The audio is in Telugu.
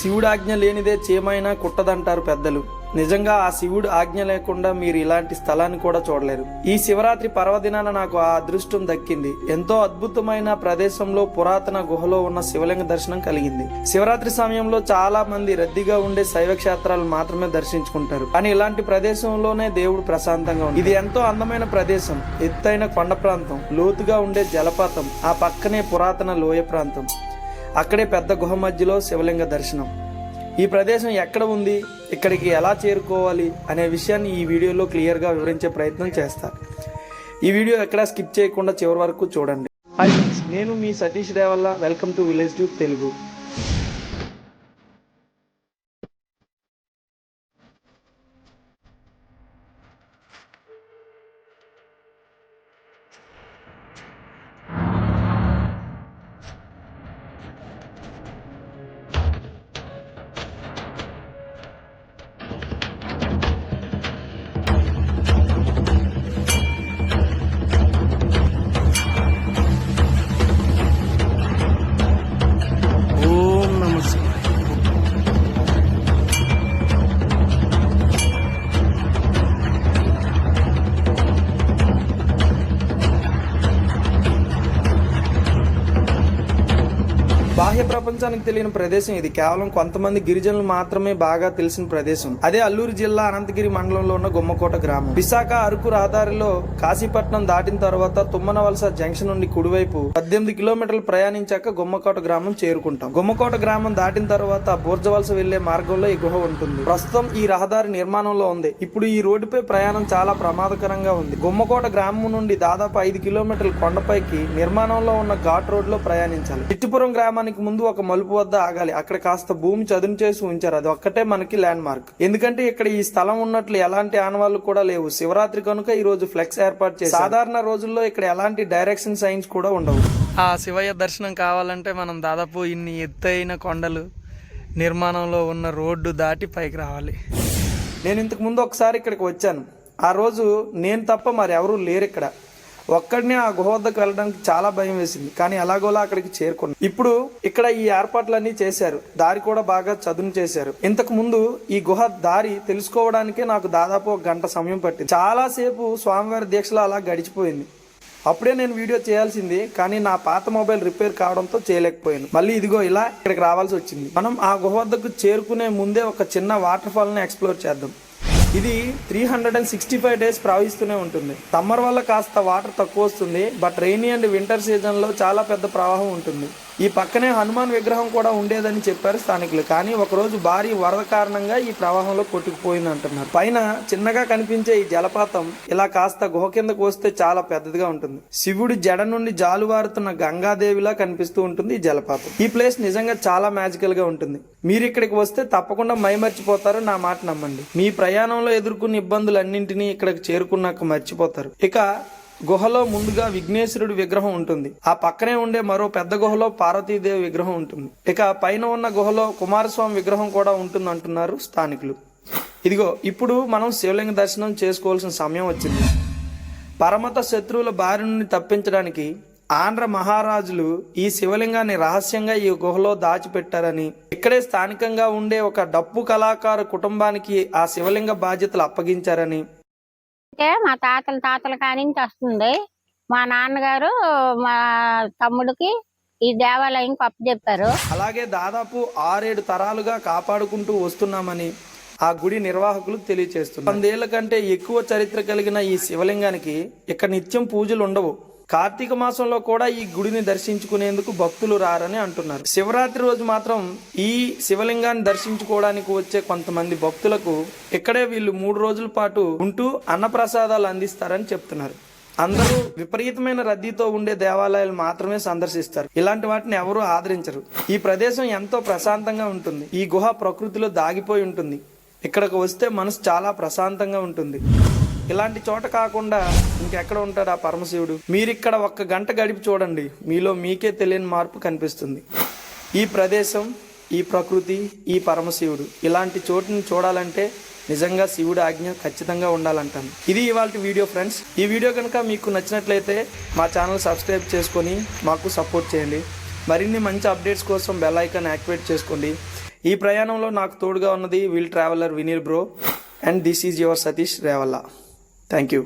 శివుడు ఆజ్ఞ లేనిదే చీమైనా కుట్టదంటారు పెద్దలు. నిజంగా ఆ శివుడు ఆజ్ఞ లేకుండా మీరు ఇలాంటి స్థలాన్ని కూడా చూడలేరు. ఈ శివరాత్రి పర్వదినాన నాకు ఆ అదృష్టం దక్కింది. ఎంతో అద్భుతమైన ప్రదేశంలో పురాతన గుహలో ఉన్న శివలింగ దర్శనం కలిగింది. శివరాత్రి సమయంలో చాలా మంది రద్దీగా ఉండే శైవ క్షేత్రాలు మాత్రమే దర్శించుకుంటారు, కానీ ఇలాంటి ప్రదేశంలోనే దేవుడు ప్రశాంతంగా ఉంది. ఇది ఎంతో అందమైన ప్రదేశం. ఎత్తైన కొండ ప్రాంతం, లోతుగా ఉండే జలపాతం, ఆ పక్కనే పురాతన లోయ ప్రాంతం, అక్కడే పెద్ద గుహ మధ్యలో శివలింగ దర్శనం. ఈ ప్రదేశం ఎక్కడ ఉంది, ఇక్కడికి ఎలా చేరుకోవాలి అనే విషయాన్ని ఈ వీడియోలో క్లియర్గా వివరించే ప్రయత్నం చేస్తా. ఈ వీడియో ఎక్కడా స్కిప్ చేయకుండా చివరి వరకు చూడండి. హాయ్ ఫ్రెండ్స్, నేను మీ Satish Revalla. Welcome to village tube Telugu. బాహ్య ప్రపంచానికి తెలియని ప్రదేశం ఇది. కేవలం కొంతమంది గిరిజనులు మాత్రమే బాగా తెలిసిన ప్రదేశం. అదే అల్లూరు జిల్లా అనంతగిరి మండలంలో ఉన్న గుమ్మకోట గ్రామం. విశాఖ అరకు రహదారిలో కాశీపట్నం దాటిన తర్వాత తుమ్మనవలస జంక్షన్ నుండి కుడివైపు 18 కిలోమీటర్లు ప్రయాణించాక గుమ్మకోట గ్రామం చేరుకుంటాం. గుమ్మకోట గ్రామం దాటిన తర్వాత బూర్జవలస వెళ్లే మార్గంలో ఈ గుహ ఉంటుంది. ప్రస్తుతం ఈ రహదారి నిర్మాణంలో ఉంది. ఇప్పుడు ఈ రోడ్డుపై ప్రయాణం చాలా ప్రమాదకరంగా ఉంది. గుమ్మకోట గ్రామం నుండి దాదాపు 5 కిలోమీటర్ల కొండపైకి నిర్మాణంలో ఉన్న ఘాట్ రోడ్ లో ప్రయాణించాలి. చిట్టిపురం గ్రామానికి ముందు ఒక మలుపు వద్ద ఆగాలి. అక్కడ కాస్త భూమి చదును చేసి ఉంచారు. అది ఒక్కటే మనకి ల్యాండ్ మార్క్. ఎందుకంటే ఇక్కడ ఈ స్థలం ఉన్నట్లు ఎలాంటి ఆనవాళ్లు కూడా లేవు. శివరాత్రి కనుక ఈ రోజు ఫ్లెక్స్ ఏర్పాటు చేసి, సాధారణ రోజుల్లో ఇక్కడ ఎలాంటి డైరెక్షన్ సైన్స్ కూడా ఉండవు. ఆ శివయ్య దర్శనం కావాలంటే మనం దాదాపు ఇన్ని ఎత్తైన కొండలు, నిర్మాణంలో ఉన్న రోడ్డు దాటి పైకి రావాలి. నేను ఇంతకు ముందు ఒకసారి ఇక్కడికి వచ్చాను. ఆ రోజు నేను తప్ప మరి ఎవరూ లేరు ఇక్కడ. ఒక్కడినే ఆ గుహ వద్దకు వెళ్ళడానికి చాలా భయం వేసింది, కానీ ఎలాగోలా అక్కడికి చేరుకున్నాను. ఇప్పుడు ఇక్కడ ఈ ఏర్పాట్లన్నీ చేశారు. దారి కూడా బాగా చదును చేశారు. ఇంతకు ముందు ఈ గుహ దారి తెలుసుకోవడానికే నాకు దాదాపు 1 గంట సమయం పట్టింది. చాలాసేపు స్వామివారి దీక్షలో అలా గడిచిపోయింది. అప్పుడే నేను వీడియో చేయాల్సింది, కానీ నా పాత మొబైల్ రిపేర్ కావడంతో చేయలేకపోయాను. మళ్ళీ ఇదిగో ఇలా ఇక్కడికి రావాల్సి వచ్చింది. మనం ఆ గుహ వద్దకు చేరుకునే ముందే ఒక చిన్న వాటర్ ఫాల్ ని ఎక్స్ప్లోర్ చేద్దాం. ఇది 365 డేస్ ప్రవహిస్తూనే ఉంటుంది. సమ్మర్ వల్ల కాస్త వాటర్ తక్కువ వస్తుంది, but rainy and winter season లో చాలా పెద్ద ప్రవాహం ఉంటుంది. ఈ పక్కనే హనుమాన్ విగ్రహం కూడా ఉండేదని చెప్పారు స్థానికులు, కానీ ఒకరోజు భారీ వరద కారణంగా ఈ ప్రవాహంలో కొట్టుకుపోయింది అంటున్నారు. పైన చిన్నగా కనిపించే ఈ జలపాతం ఇలా కాస్త గుహ కిందకు వస్తే చాలా పెద్దదిగా ఉంటుంది. శివుడి జడ నుండి జాలువారుతున్న గంగాదేవిలా కనిపిస్తూ ఉంటుంది ఈ జలపాతం. ఈ ప్లేస్ నిజంగా చాలా మ్యాజికల్ గా ఉంటుంది. మీరు ఇక్కడికి వస్తే తప్పకుండా మైమర్చిపోతారు, నా మాట నమ్మండి. మీ ప్రయాణంలో ఎదుర్కొన్న ఇబ్బందులన్నింటినీ ఇక్కడికి చేరుకున్నాక మర్చిపోతారు. ఇక గుహలో ముందుగా విఘ్నేశ్వరుడి విగ్రహం ఉంటుంది. ఆ పక్కనే ఉండే మరో పెద్ద గుహలో పార్వతీదేవి విగ్రహం ఉంటుంది. ఇక పైన ఉన్న గుహలో కుమారస్వామి విగ్రహం కూడా ఉంటుంది అంటున్నారు స్థానికులు. ఇదిగో ఇప్పుడు మనం శివలింగ దర్శనం చేసుకోవాల్సిన సమయం వచ్చింది. పరమత శత్రువుల బారి నుండి తప్పించడానికి ఆంధ్ర మహారాజులు ఈ శివలింగాన్ని రహస్యంగా ఈ గుహలో దాచిపెట్టారని, ఇక్కడే స్థానికంగా ఉండే ఒక డప్పు కళాకారు కుటుంబానికి ఆ శివలింగ బాధ్యతలు అప్పగించారని, మా తాతల కానించి వస్తుంది. మా నాన్నగారు మా తమ్ముడికి ఈ దేవాలయం అప్పచెప్పారు. అలాగే దాదాపు 6-7 తరాలుగా కాపాడుకుంటూ వస్తున్నామని ఆ గుడి నిర్వాహకులు తెలియజేస్తున్నారు. 100 ఏళ్ల కంటే ఎక్కువ చరిత్ర కలిగిన ఈ శివలింగానికి ఇక్కడ నిత్యం పూజలు ఉండవు. కార్తీక మాసంలో కూడా ఈ గుడిని దర్శించుకునేందుకు భక్తులు రారని అంటున్నారు. శివరాత్రి రోజు మాత్రం ఈ శివలింగాన్ని దర్శించుకోవడానికి వచ్చే కొంతమంది భక్తులకు ఇక్కడే వీళ్ళు 3 రోజుల పాటు ఉంటూ అన్నప్రసాదాలు అందిస్తారని చెప్తున్నారు. అందరూ విపరీతమైన రద్దీతో ఉండే దేవాలయాలు మాత్రమే సందర్శిస్తారు. ఇలాంటి వాటిని ఎవరూ ఆదరించరు. ఈ ప్రదేశం ఎంతో ప్రశాంతంగా ఉంటుంది. ఈ గుహ ప్రకృతిలో దాగిపోయి ఉంటుంది. ఇక్కడికి వస్తే మనసు చాలా ప్రశాంతంగా ఉంటుంది. ఇలాంటి చోట కాకుండా ఇంకెక్కడ ఉంటాడు ఆ పరమశివుడు? మీరిక్కడ 1 గంట గడిపి చూడండి, మీలో మీకే తెలియని మార్పు కనిపిస్తుంది. ఈ ప్రదేశం, ఈ ప్రకృతి, ఈ పరమశివుడు, ఇలాంటి చోటుని చూడాలంటే నిజంగా శివుడి ఆజ్ఞ ఖచ్చితంగా ఉండాలంటాను. ఇది ఇవాళ వీడియో ఫ్రెండ్స్. ఈ వీడియో కనుక మీకు నచ్చినట్లయితే మా ఛానల్ సబ్స్క్రైబ్ చేసుకొని మాకు సపోర్ట్ చేయండి. మరిన్ని మంచి అప్డేట్స్ కోసం బెల్ ఐకాన్ యాక్టివేట్ చేసుకోండి. ఈ ప్రయాణంలో నాకు తోడుగా ఉన్నది wheel traveller Vineel bro and this is your Satish Revalla. Thank you.